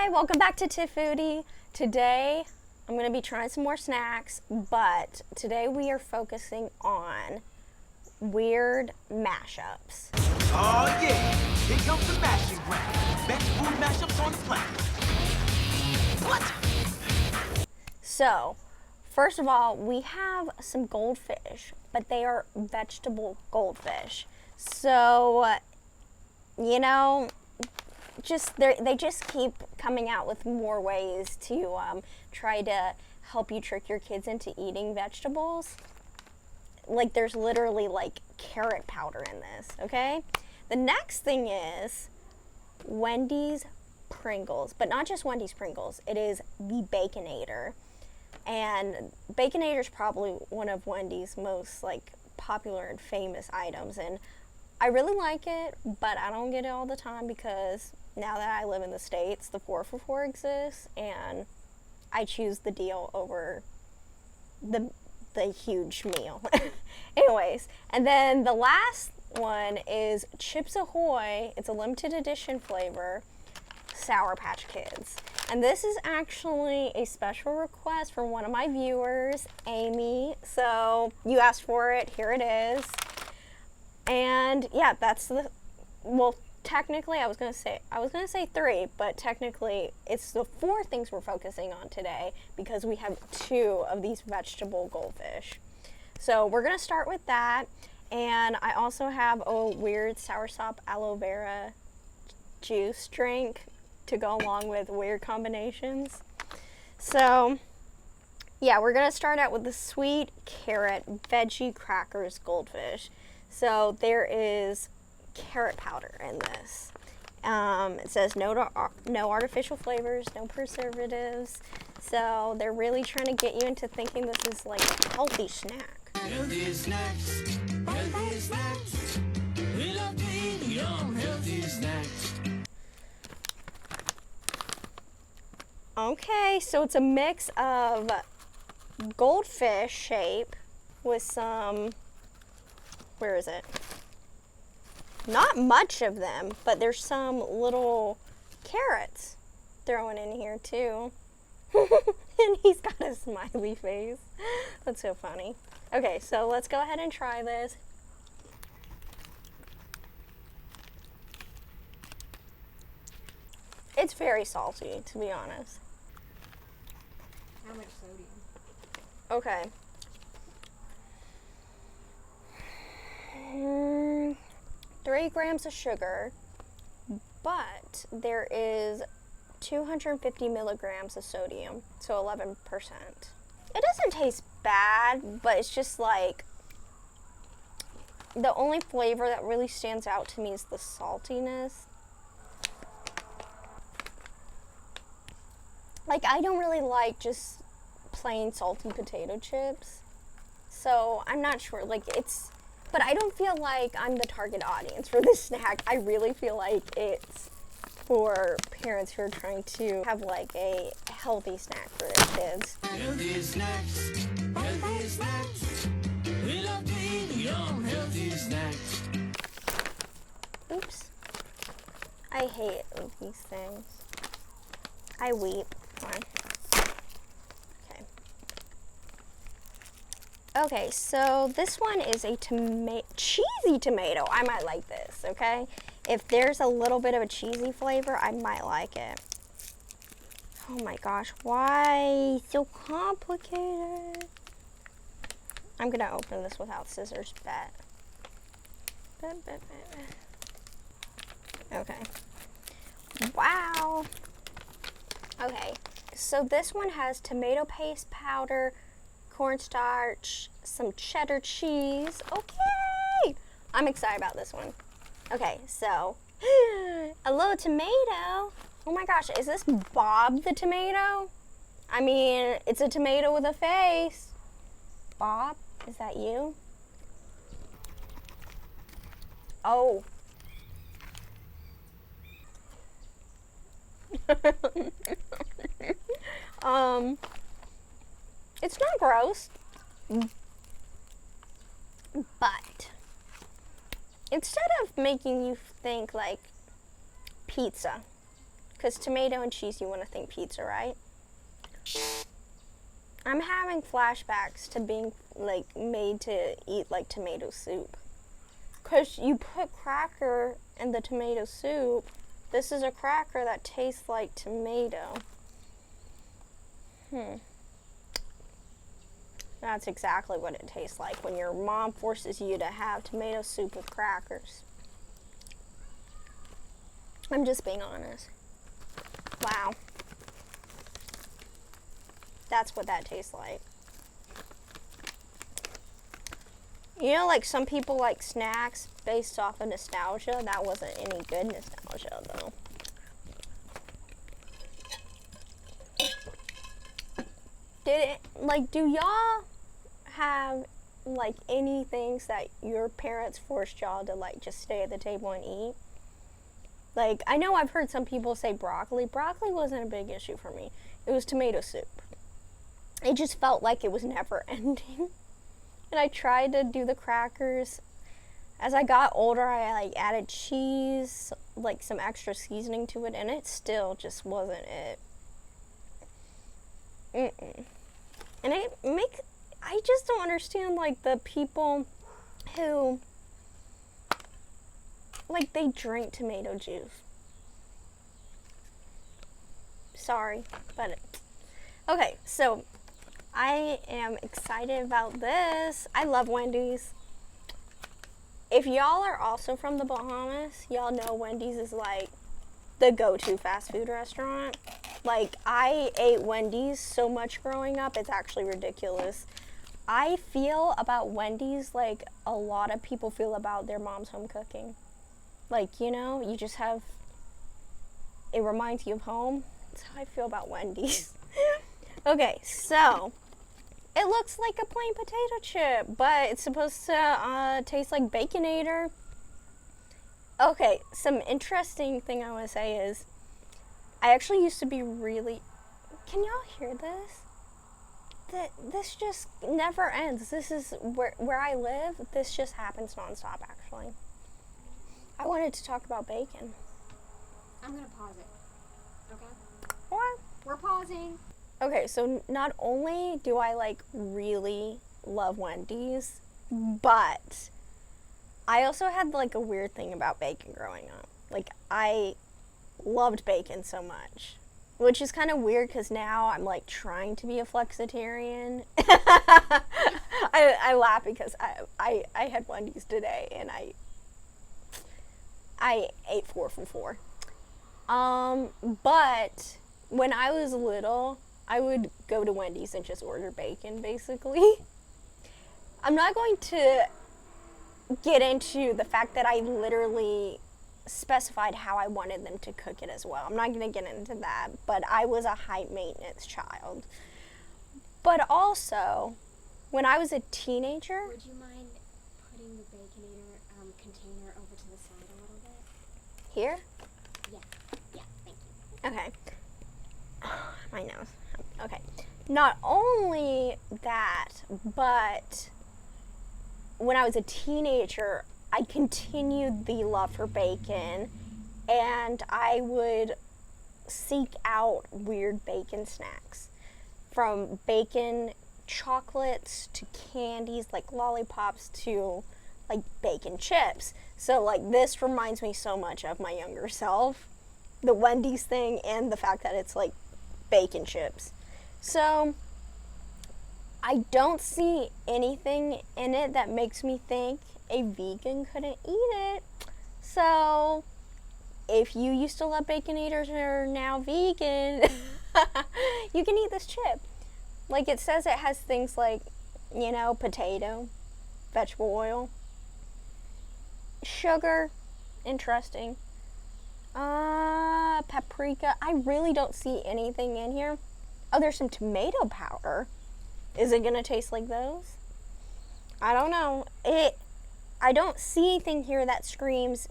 Hi, welcome back to Tiffoodie. Today, I'm going to be trying some more snacks, but today we are focusing on weird mashups. Oh yeah, here comes the mashing ground. Best food mashups on the planet. What? So, first of all, we have some goldfish, but they are vegetable goldfish. So, you know, they just keep coming out with more ways to try to help you trick your kids into eating vegetables. Like, there's literally like carrot powder in this, okay? The next thing is Wendy's Pringles, but not just Wendy's Pringles. It is the Baconator. And Baconator is probably one of Wendy's most like popular and famous items, and I really like it, but I don't get it all the time because now that I live in the States, the 4 for 4 exists, and I choose the deal over the huge meal. Anyways, and then the last one is Chips Ahoy. It's a limited edition flavor, Sour Patch Kids. And this is actually a special request from one of my viewers, Amy. So you asked for it, here it is. And yeah, that's the, well, technically I was gonna say 3, but technically it's the 4 things we're focusing on today because we have 2 of these vegetable goldfish. So we're gonna start with that, and I also have a weird soursop aloe vera juice drink to go along with weird combinations. So yeah, we're gonna start out with the sweet carrot veggie crackers goldfish. So there is carrot powder in this. It says no artificial flavors, no preservatives. So they're really trying to get you into thinking this is like a healthy snack. Healthy snacks, healthy snacks. We love to eat yum healthy snacks. Okay, so it's a mix of goldfish shape with some, where is it? Not much of them, but there's some little carrots thrown in here too. And he's got a smiley face. That's so funny. Okay, so let's go ahead and try this. It's very salty, to be honest. How much sodium? Okay. 3 grams of sugar, but there is 250 milligrams of sodium, so 11%. It doesn't taste bad, but it's just like, the only flavor that really stands out to me is the saltiness. Like, I don't really like just plain salty potato chips, so I'm not sure, like, but I don't feel like I'm the target audience for this snack. I really feel like it's for parents who are trying to have like a healthy snack for their kids. Healthy snacks, healthy snacks. We love to eat yum healthy snacks. Oops. I hate these things. I weep. Come on. Okay, so this one is a cheesy tomato. I might like this, okay? If there's a little bit of a cheesy flavor, I might like it. Oh my gosh, why so complicated? I'm gonna open this without scissors, bet. Okay. Wow. Okay, so this one has tomato paste powder, cornstarch, some cheddar cheese. Okay, I'm excited about this one. Okay, so a little tomato. Oh my gosh, is this Bob the tomato? I mean, it's a tomato with a face. Bob, is that you? Oh. It's not gross, but instead of making you think like pizza, Because tomato and cheese, you want to think pizza, right? I'm having flashbacks to being, like, made to eat, like, tomato soup. Because you put cracker in the tomato soup. This is a cracker that tastes like tomato. That's exactly what it tastes like when your mom forces you to have tomato soup with crackers. I'm just being honest. Wow. That's what that tastes like. You know, like some people like snacks based off of nostalgia. That wasn't any good nostalgia, though. Do y'all have, like, any things that your parents forced y'all to, like, just stay at the table and eat? Like, I know I've heard some people say broccoli. Broccoli wasn't a big issue for me. It was tomato soup. It just felt like it was never ending. And I tried to do the crackers. As I got older, I, like, added cheese, like, some extra seasoning to it, and it still just wasn't it. And I just don't understand, like, the people who, like, they drink tomato juice. Sorry, but okay, so I am excited about this. I love Wendy's. If y'all are also from the Bahamas, y'all know Wendy's is, like, the go-to fast food restaurant. Like, I ate Wendy's so much growing up, it's actually ridiculous. I feel about Wendy's like a lot of people feel about their mom's home cooking. Like, you know, you just have, it reminds you of home. That's how I feel about Wendy's. Okay, so it looks like a plain potato chip, but it's supposed to taste like Baconator. Okay, some interesting thing I want to say is, I actually used to be really, can y'all hear this? This just never ends. This is where I live. This just happens nonstop, actually. I wanted to talk about bacon. I'm gonna pause it. Okay? What? We're pausing. Okay, so not only do I, like, really love Wendy's, but I also had, like, a weird thing about bacon growing up. Like, I loved bacon so much. Which is kind of weird because now I'm, like, trying to be a flexitarian. I laugh because I had Wendy's today and I ate 4 for 4. But when I was little, I would go to Wendy's and just order bacon, basically. I'm not going to get into the fact that I literally specified how I wanted them to cook it as well. I'm not going to get into that, but I was a high maintenance child. But also, when I was a teenager... Would you mind putting the Baconator container over to the side a little bit? Here? Yeah, thank you. Okay. My nose. Okay. Not only that, but when I was a teenager, I continued the love for bacon, and I would seek out weird bacon snacks. From bacon chocolates to candies like lollipops to, like, bacon chips. So, like, this reminds me so much of my younger self. The Wendy's thing and the fact that it's, like, bacon chips. So, I don't see anything in it that makes me think a vegan couldn't eat it. So, if you used to love Baconators and are now vegan, you can eat this chip. Like, it says it has things like, you know, potato, vegetable oil, sugar, interesting, paprika. I really don't see anything in here. Oh, there's some tomato powder. Is it gonna taste like those? I don't know. I don't see anything here that screams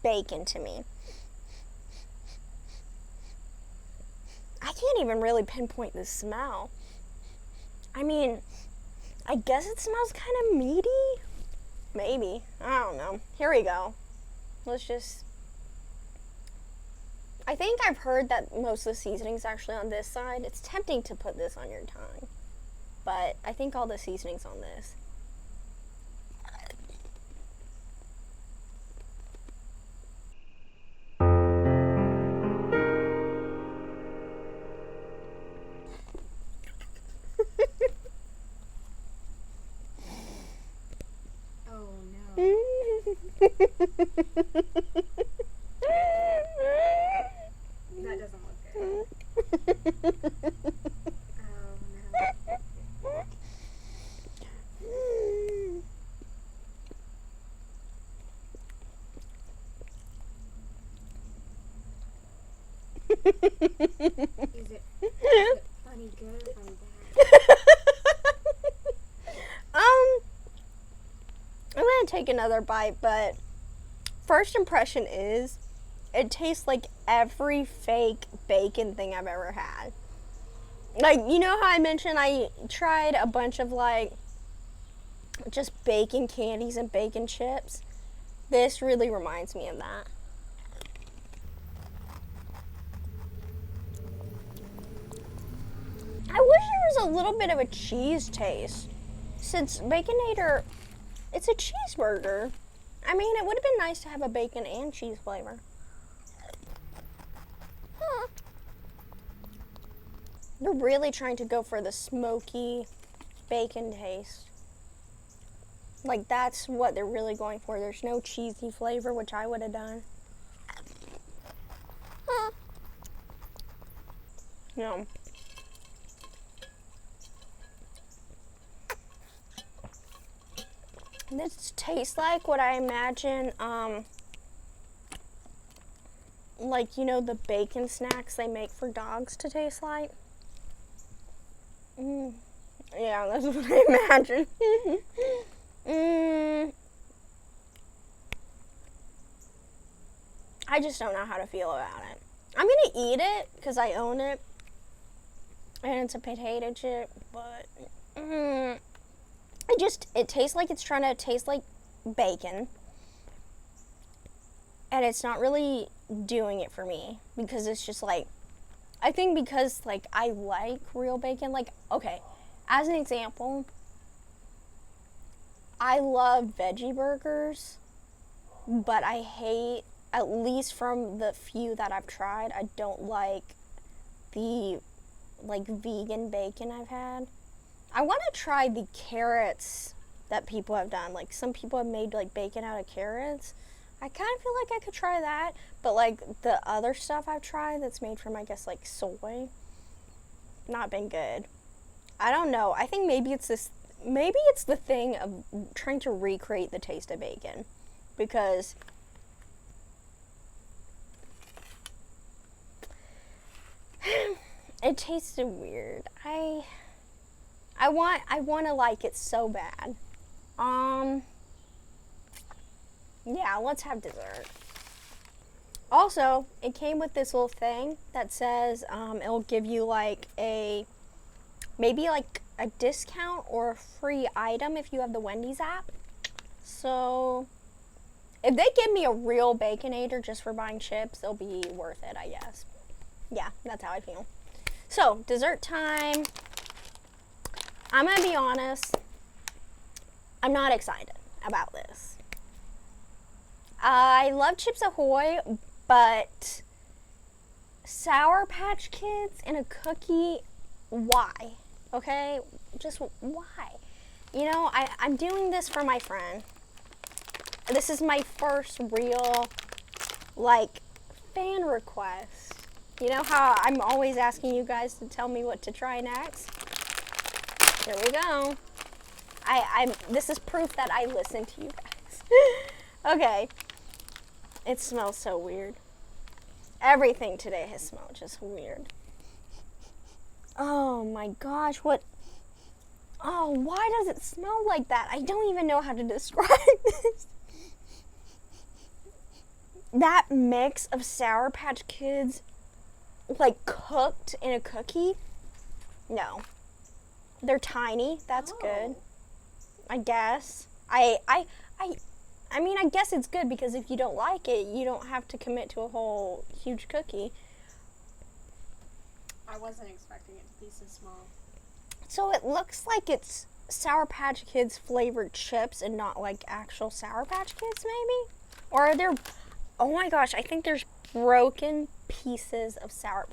bacon to me. I can't even really pinpoint the smell. I mean, I guess it smells kind of meaty. Maybe. I don't know. Here we go. Let's just... I think I've heard that most of the seasoning's actually on this side. It's tempting to put this on your tongue, but I think all the seasoning's on this. Oh no. That doesn't look good. Oh no. Is it funny good or funny bad? I'm gonna take another bite, but first impression is it tastes like every fake bacon thing I've ever had. Like, you know how I mentioned I tried a bunch of like just bacon candies and bacon chips? This really reminds me of that. I wish there was a little bit of a cheese taste. Since Baconator, it's a cheeseburger. I mean, it would have been nice to have a bacon and cheese flavor. Huh. They're really trying to go for the smoky bacon taste. Like, that's what they're really going for. There's no cheesy flavor, which I would have done. Huh. No. This tastes like what I imagine, like, you know, the bacon snacks they make for dogs to taste like. Yeah, that's what I imagine. I just don't know how to feel about it. I'm gonna eat it because I own it, and it's a potato chip, but it tastes like it's trying to taste like bacon, and it's not really doing it for me because it's just like, I think because like I like real bacon. Like, okay, as an example, I love veggie burgers, but I hate, at least from the few that I've tried, I don't like the like vegan bacon I've had. I want to try the carrots that people have done. Like, some people have made like bacon out of carrots. I kind of feel like I could try that, but like the other stuff I've tried that's made from, I guess, like soy, not been good. I don't know. I think maybe it's the thing of trying to recreate the taste of bacon, because it tasted weird. I want to like it so bad. Yeah, let's have dessert. Also, it came with this little thing that says it'll give you like maybe like a discount or a free item if you have the Wendy's app. So if they give me a real Baconator just for buying chips, it'll be worth it, I guess. Yeah, that's how I feel. So, dessert time. I'm gonna be honest, I'm not excited about this. I love Chips Ahoy, but Sour Patch Kids in a cookie, why? Okay, just why? You know, I'm doing this for my friend. This is my first real, like, fan request. You know how I'm always asking you guys to tell me what to try next? Here we go. This is proof that I listen to you guys. Okay. It smells so weird. Everything today has smelled just weird. Oh my gosh, what? Oh, why does it smell like that? I don't even know how to describe this. That mix of Sour Patch Kids, like, cooked in a cookie? No. They're tiny. That's good. I guess. I mean, I guess it's good because if you don't like it, you don't have to commit to a whole huge cookie. I wasn't expecting it to be so small. So it looks like it's Sour Patch Kids flavored chips and not like actual Sour Patch Kids, maybe? Or are there, oh my gosh, I think there's broken pieces of sour.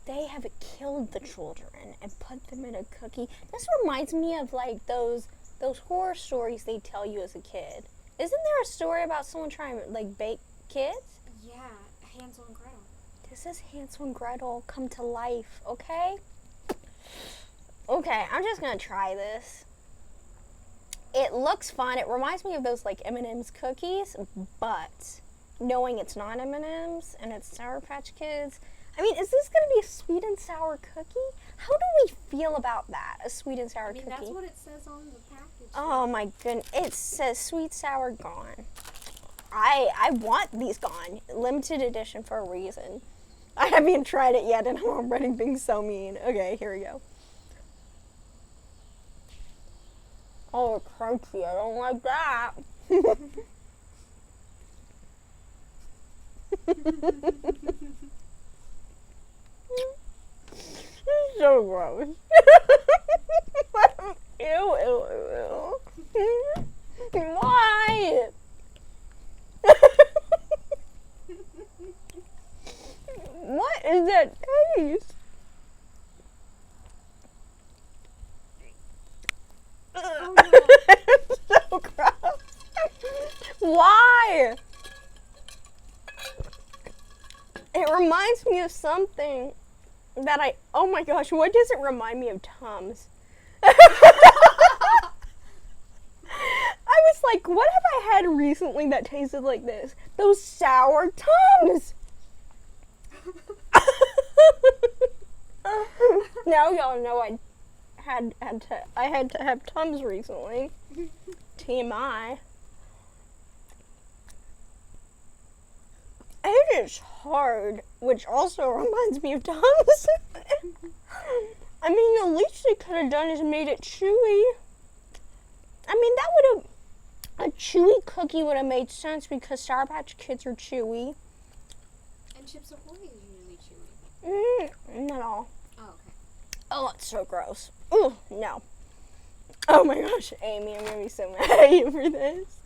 They have killed the children and put them in a cookie. This reminds me of like those horror stories they tell you as a kid. Isn't there a story about someone trying to like bake kids? Yeah, Hansel and Gretel. This is Hansel and Gretel come to life, okay? Okay, I'm just gonna try this. It looks fun. It reminds me of those like M&M's cookies, but knowing it's not M&M's and it's Sour Patch Kids. I mean, is this gonna be a sweet and sour cookie? How do we feel about that? A sweet and sour cookie? That's what it says on the package. Oh my goodness, it says sweet sour gone. I want these gone. Limited edition for a reason. I haven't even tried it yet and I'm already being so mean. Okay, here we go. Oh, crunchy. I don't like that. It's so gross. Ew, ew, ew, ew. Why? What is that taste? Oh, no. It's so gross. Why? It reminds me of something that oh my gosh, what does it remind me of? Tums. I was like, what have I had recently that tasted like this? Those sour Tums. Now y'all know I had to have Tums recently. TMI. It is hard, which also reminds me of Tums. I mean, the least they could have done is made it chewy. I mean, that would have, a chewy cookie would have made sense because Sour Patch Kids are chewy. And Chips Ahoy is usually chewy. Not all. Oh, okay. Oh, it's so gross. Ooh, no. Oh my gosh, Amy, I'm gonna be so mad at you for this.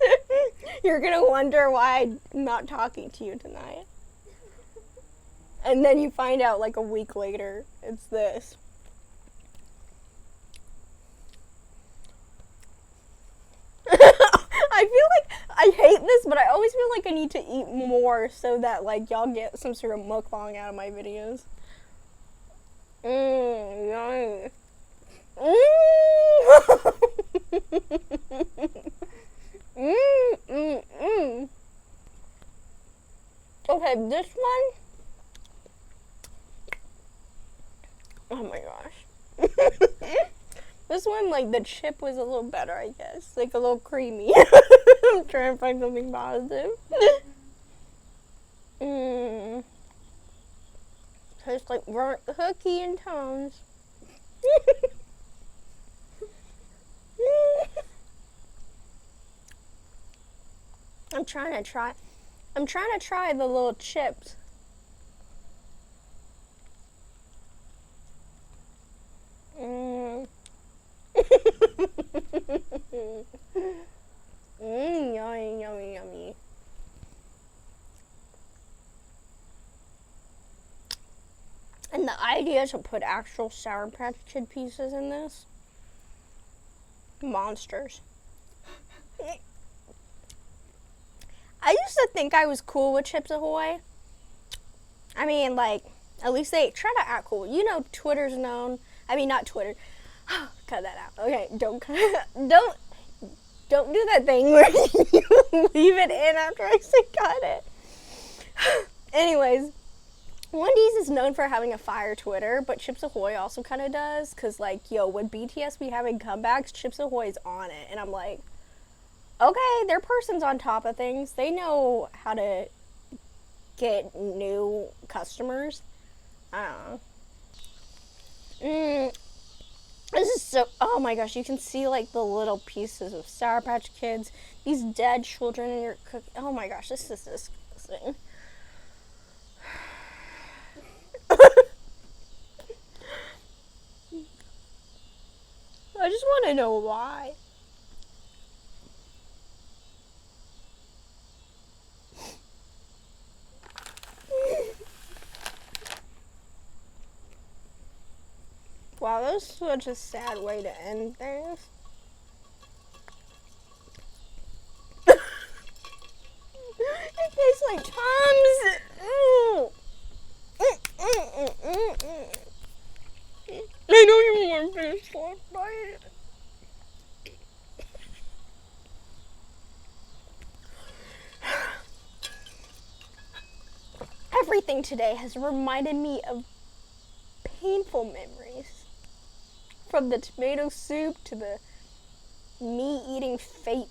You're gonna wonder why I'm not talking to you tonight. And then you find out like a week later, it's this. I feel like I hate this, but I always feel like I need to eat more so that like y'all get some sort of mukbang out of my videos. Yummy. Okay, this one. Oh my gosh. This one, like, the chip was a little better, I guess. Like, a little creamy. I'm trying to find something positive. Tastes like burnt cookie and Tums. I'm trying to try the little chips. Yummy, yummy, yummy. And the idea to put actual Sour Patch Kid pieces in this. Monsters. I used to think I was cool with Chips Ahoy. I mean, like, at least they try to act cool. You know, Twitter's known. I mean, not Twitter. Cut that out. Okay, don't do that thing where you leave it in after I say cut it. Anyways, Wendy's is known for having a fire Twitter, but Chips Ahoy also kind of does. Because, like, yo, when BTS be having comebacks, Chips Ahoy's on it. And I'm like, okay, their person's on top of things. They know how to get new customers. I don't know. This is so, oh my gosh, you can see like the little pieces of Sour Patch Kids, these dead children in your cookie. Oh my gosh, this is disgusting. I just want to know why. Wow, that was such a sad way to end things. It tastes like Tums. I don't even want to finish the last bite. Everything today has reminded me of painful memories. From the tomato soup to the me eating fake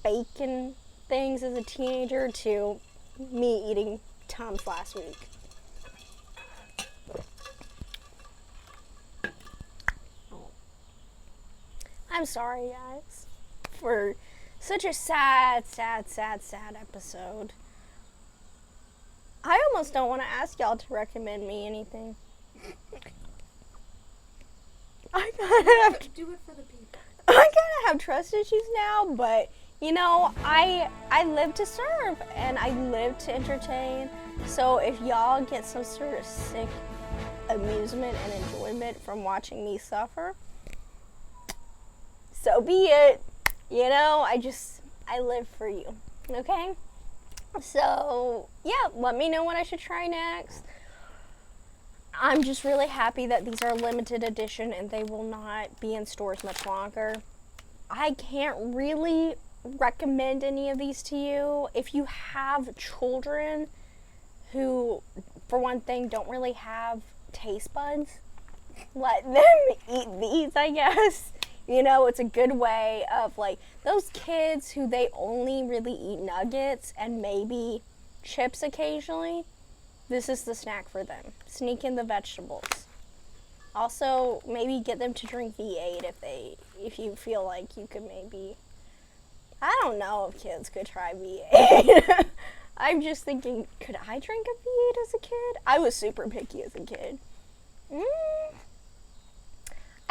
bacon things as a teenager to me eating Tums last week. I'm sorry, guys, for such a sad episode. I almost don't want to ask y'all to recommend me anything. I gotta have Do it for the people. I gotta have trust issues now, but you know, I live to serve and I live to entertain. So if y'all get some sort of sick amusement and enjoyment from watching me suffer, so be it. You know, I live for you. Okay? So yeah, let me know what I should try next. I'm just really happy that these are limited edition and they will not be in stores much longer. I can't really recommend any of these to you. If you have children who, for one thing, don't really have taste buds, let them eat these, I guess. You know, it's a good way of like those kids who they only really eat nuggets and maybe chips occasionally. This is the snack for them. Sneak in the vegetables. Also, maybe get them to drink V8 if you feel like you could maybe. I don't know if kids could try V8. I'm just thinking, could I drink a V8 as a kid? I was super picky as a kid. I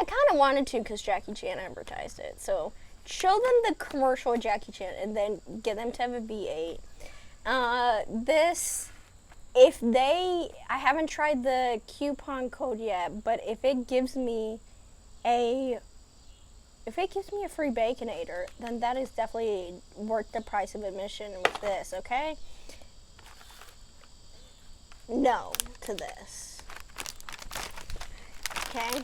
kind of wanted to because Jackie Chan advertised it. So show them the commercial with Jackie Chan and then get them to have a V8. I haven't tried the coupon code yet, but if it gives me a free Baconator, then that is definitely worth the price of admission with this, okay? No to this. Okay?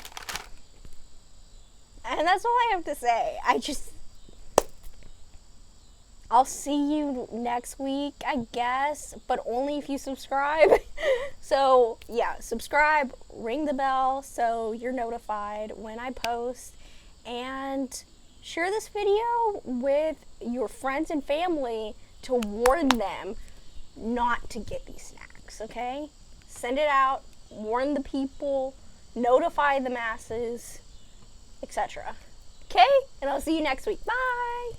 And that's all I have to say. I'll see you next week, I guess, but only if you subscribe. So, yeah, subscribe, ring the bell so you're notified when I post, and share this video with your friends and family to warn them not to get these snacks, okay? Send it out, warn the people, notify the masses, etc. Okay? And I'll see you next week. Bye!